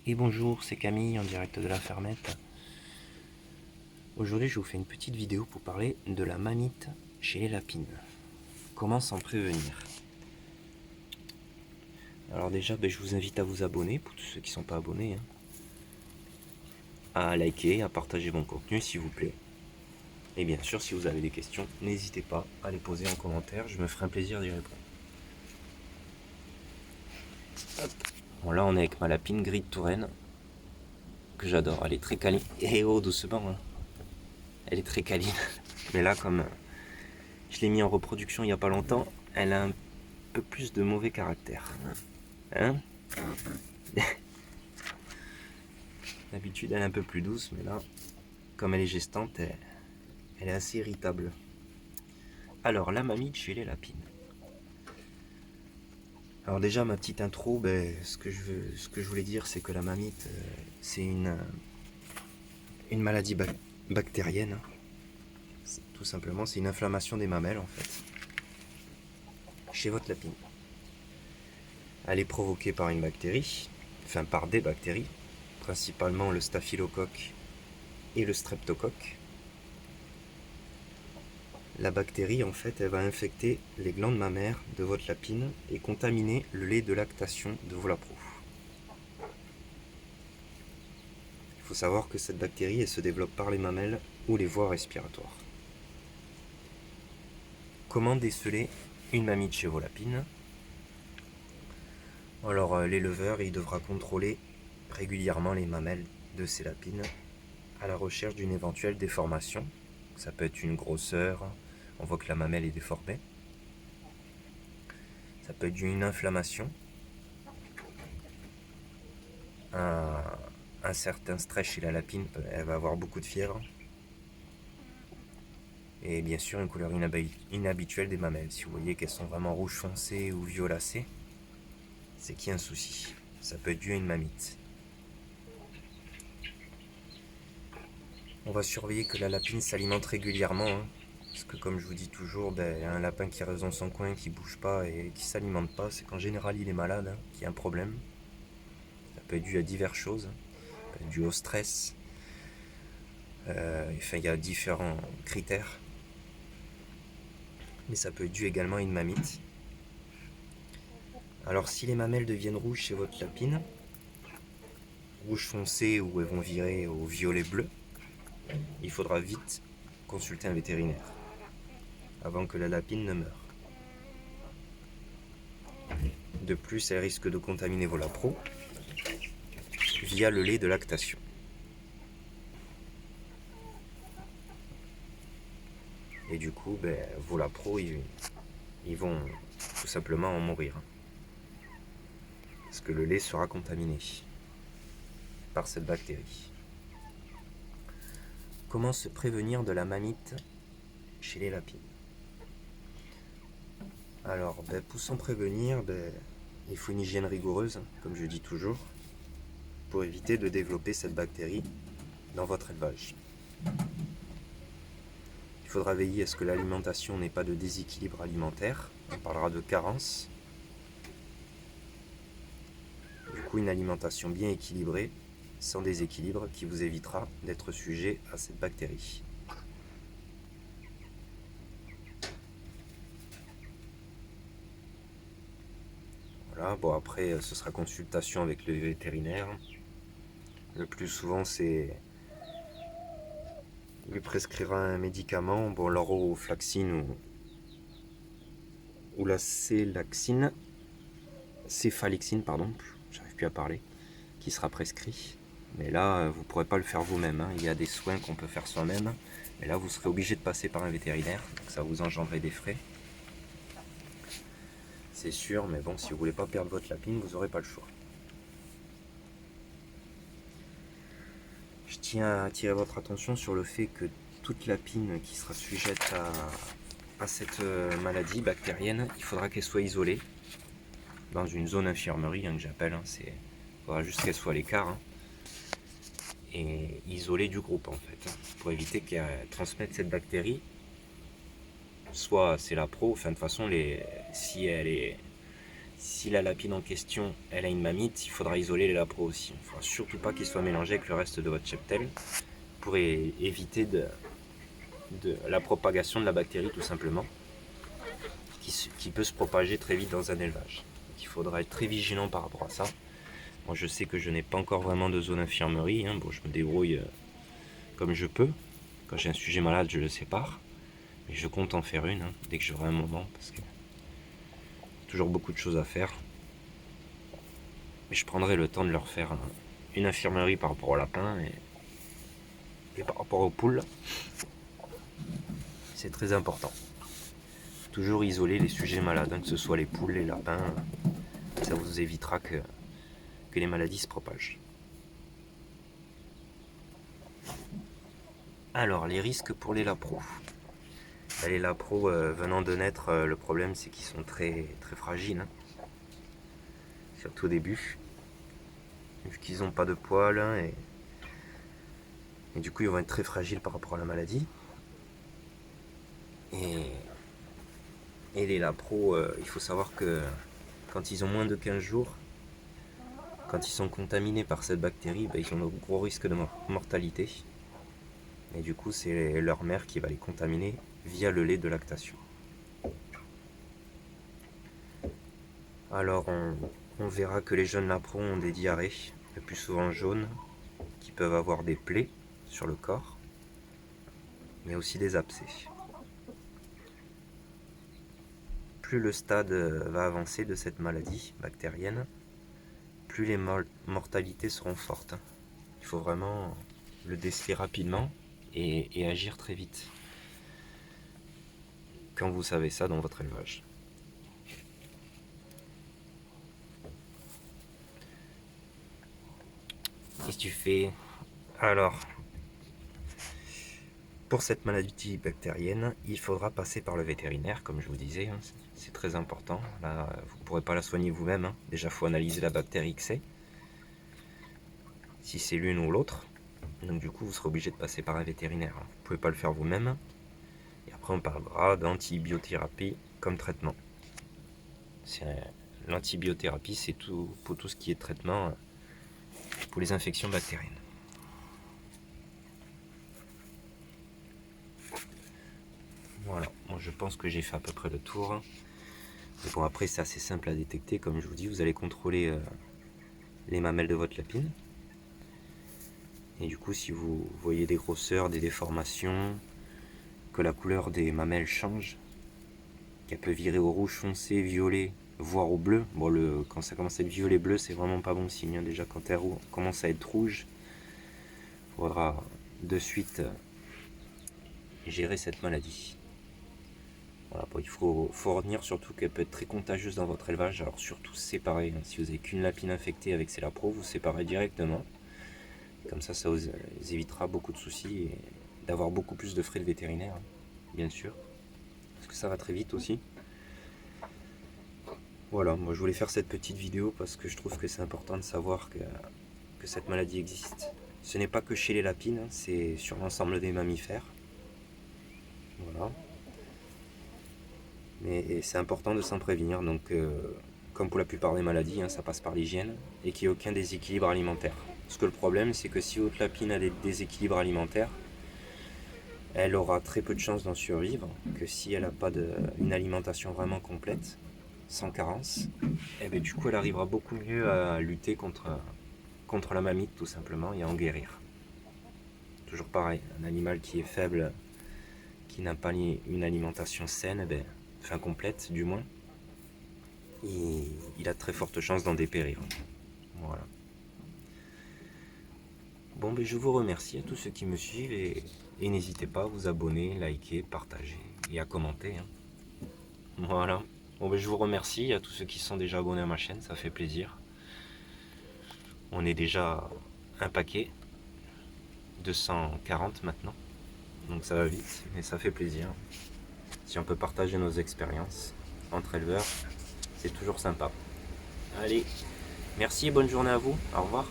Et bonjour, c'est Camille en direct de la fermette. Aujourd'hui je vous fais une petite vidéo pour parler de la mamite chez les lapines. Comment s'en prévenir? Alors déjà je vous invite à vous abonner pour tous ceux qui ne sont pas abonnés. À liker, à partager mon contenu s'il vous plaît. Et bien sûr si vous avez des questions, n'hésitez pas à les poser en commentaire, je me ferai un plaisir d'y répondre. Bon là on est avec ma lapine gris de Touraine, que j'adore, elle est très câline. Et oh doucement, hein. Elle est très câline. Mais là comme je l'ai mis en reproduction il n'y a pas longtemps, elle a un peu plus de mauvais caractère. Hein? D'habitude elle est un peu plus douce, mais là, comme elle est gestante, elle est assez irritable. Alors, la mamite chez les lapines. Alors déjà, ma petite intro, ce que je voulais dire, c'est que la mamite, c'est une maladie bactérienne. Tout simplement, c'est une inflammation des mamelles, en fait, chez votre lapine. Elle est provoquée par une bactérie, enfin par des bactéries, principalement le staphylocoque et le streptocoque. La bactérie, en fait, elle va infecter les glandes mammaires de votre lapine et contaminer le lait de lactation de vos lapros. Il faut savoir que cette bactérie, elle se développe par les mamelles ou les voies respiratoires. Comment déceler une mamite chez vos lapines? Alors, l'éleveur, il devra contrôler régulièrement les mamelles de ses lapines à la recherche d'une éventuelle déformation. Ça peut être une grosseur, on voit que la mamelle est déformée. Ça peut être une inflammation, un certain stress chez la lapine, elle va avoir beaucoup de fièvre. Et bien sûr une couleur inhabituelle des mamelles. Si vous voyez qu'elles sont vraiment rouge foncé ou violacées, c'est qu'il y a un souci. Ça peut être dû à une mamite. On va surveiller que la lapine s'alimente régulièrement, parce que comme je vous dis toujours, un lapin qui reste dans son coin, qui bouge pas et qui s'alimente pas, c'est qu'en général il est malade, qu'il y a un problème. Ça peut être dû à diverses choses. Ça peut être dû au stress. Il y a différents critères. Mais ça peut être dû également à une mamite. Alors si les mamelles deviennent rouges chez votre lapine, rouge foncé ou elles vont virer au violet bleu, il faudra vite consulter un vétérinaire avant que la lapine ne meure. De plus, elle risque de contaminer vos lapros via le lait de lactation. Et du coup, vos lapros, ils vont tout simplement en mourir. Parce que le lait sera contaminé par cette bactérie. Comment se prévenir de la mamite chez les lapines? Alors, pour s'en prévenir, il faut une hygiène rigoureuse, comme je dis toujours, pour éviter de développer cette bactérie dans votre élevage. Il faudra veiller à ce que l'alimentation n'ait pas de déséquilibre alimentaire. On parlera de carence. Du coup, une alimentation bien équilibrée, sans déséquilibre, qui vous évitera d'être sujet à cette bactérie. Voilà, bon après, ce sera consultation avec le vétérinaire. Le plus souvent, c'est lui prescrira un médicament, l'oroflaxine ou la céphalaxine, pardon, j'arrive plus à parler, qui sera prescrit. Mais là, vous ne pourrez pas le faire vous-même. Il y a des soins qu'on peut faire soi-même. Mais là, vous serez obligé de passer par un vétérinaire. Donc ça vous engendrer des frais. C'est sûr, mais bon, si vous voulez pas perdre votre lapine, vous n'aurez pas le choix. Je tiens à attirer votre attention sur le fait que toute lapine qui sera sujette à cette maladie bactérienne, il faudra qu'elle soit isolée dans une zone infirmerie, que j'appelle. Il faudra juste qu'elle soit à l'écart. Et isolée du groupe, en fait, pour éviter qu'elle transmette cette bactérie. Soit c'est la pro, de toute façon, si elle est si la lapine en question elle a une mamite, il faudra isoler les lapros aussi. Il ne faudra surtout pas qu'ils soient mélangés avec le reste de votre cheptel pour éviter de la propagation de la bactérie tout simplement, qui peut se propager très vite dans un élevage. Donc, il faudra être très vigilant par rapport à ça. Moi je sais que je n'ai pas encore vraiment de zone infirmerie, hein. Bon, je me débrouille comme je peux. Quand j'ai un sujet malade, je le sépare. Mais je compte en faire une, hein, dès que j'aurai un moment, parce que toujours beaucoup de choses à faire. Mais je prendrai le temps de leur faire une infirmerie par rapport aux lapins et par rapport aux poules. C'est très important. Toujours isoler les sujets malades, hein, que ce soit les poules, les lapins. Ça vous évitera que les maladies se propagent. Alors, les risques pour les lapros. Les lapros venant de naître, le problème c'est qu'ils sont très, très fragiles, hein. Surtout au début. Vu qu'ils n'ont pas de poils, hein, et du coup ils vont être très fragiles par rapport à la maladie. Et les lapros, il faut savoir que quand ils ont moins de 15 jours, quand ils sont contaminés par cette bactérie, ils ont un gros risque de mortalité. Et du coup, c'est leur mère qui va les contaminer via le lait de lactation. Alors, on verra que les jeunes lapros ont des diarrhées, le plus souvent jaunes, qui peuvent avoir des plaies sur le corps, mais aussi des abcès. Plus le stade va avancer de cette maladie bactérienne, plus les mortalités seront fortes. Il faut vraiment le déceler rapidement et agir très vite quand vous savez ça dans votre élevage. Qu'est-ce que tu fais? Alors, pour cette maladie bactérienne, il faudra passer par le vétérinaire, comme je vous disais, hein, c'est très important. Là, vous ne pourrez pas la soigner vous-même, hein. Déjà, il faut analyser la bactérie que c'est, si c'est l'une ou l'autre. Donc du coup, vous serez obligé de passer par un vétérinaire. Vous ne pouvez pas le faire vous-même. Et après, on parlera d'antibiothérapie comme traitement. L'antibiothérapie, c'est tout, pour tout ce qui est traitement pour les infections bactériennes. Voilà, moi je pense que j'ai fait à peu près le tour. Et bon, après, c'est assez simple à détecter. Comme je vous dis, vous allez contrôler les mamelles de votre lapine. Et du coup, si vous voyez des grosseurs, des déformations, que la couleur des mamelles change, qu'elle peut virer au rouge foncé, violet, voire au bleu. Bon, quand ça commence à être violet bleu, c'est vraiment pas bon signe, hein. Déjà, quand elle commence à être rouge, il faudra de suite gérer cette maladie. Voilà, bon, il faut retenir surtout qu'elle peut être très contagieuse dans votre élevage. Alors surtout séparer, hein. Si vous n'avez qu'une lapine infectée avec ses lapros, vous séparez directement. Comme ça vous évitera beaucoup de soucis et d'avoir beaucoup plus de frais de vétérinaire, hein, bien sûr. Parce que ça va très vite aussi. Voilà, moi je voulais faire cette petite vidéo parce que je trouve que c'est important de savoir que cette maladie existe. Ce n'est pas que chez les lapines, hein, c'est sur l'ensemble des mammifères. Voilà. Mais c'est important de s'en prévenir. Donc, comme pour la plupart des maladies, hein, ça passe par l'hygiène et qu'il n'y ait aucun déséquilibre alimentaire. Parce que le problème, c'est que si votre lapine a des déséquilibres alimentaires, elle aura très peu de chances d'en survivre que si elle n'a pas une alimentation vraiment complète, sans carence. Et bien, du coup, elle arrivera beaucoup mieux à lutter contre la mamite, tout simplement, et à en guérir. Toujours pareil, un animal qui est faible, qui n'a pas une alimentation saine, enfin complète du moins, il a de très fortes chances d'en dépérir. Voilà. Bon, je vous remercie à tous ceux qui me suivent et n'hésitez pas à vous abonner, liker, partager et à commenter, hein. Voilà. Bon, je vous remercie à tous ceux qui sont déjà abonnés à ma chaîne, ça fait plaisir. On est déjà un paquet, 240 maintenant, donc ça va vite, mais ça fait plaisir. Si on peut partager nos expériences entre éleveurs, c'est toujours sympa. Allez, merci et bonne journée à vous, au revoir.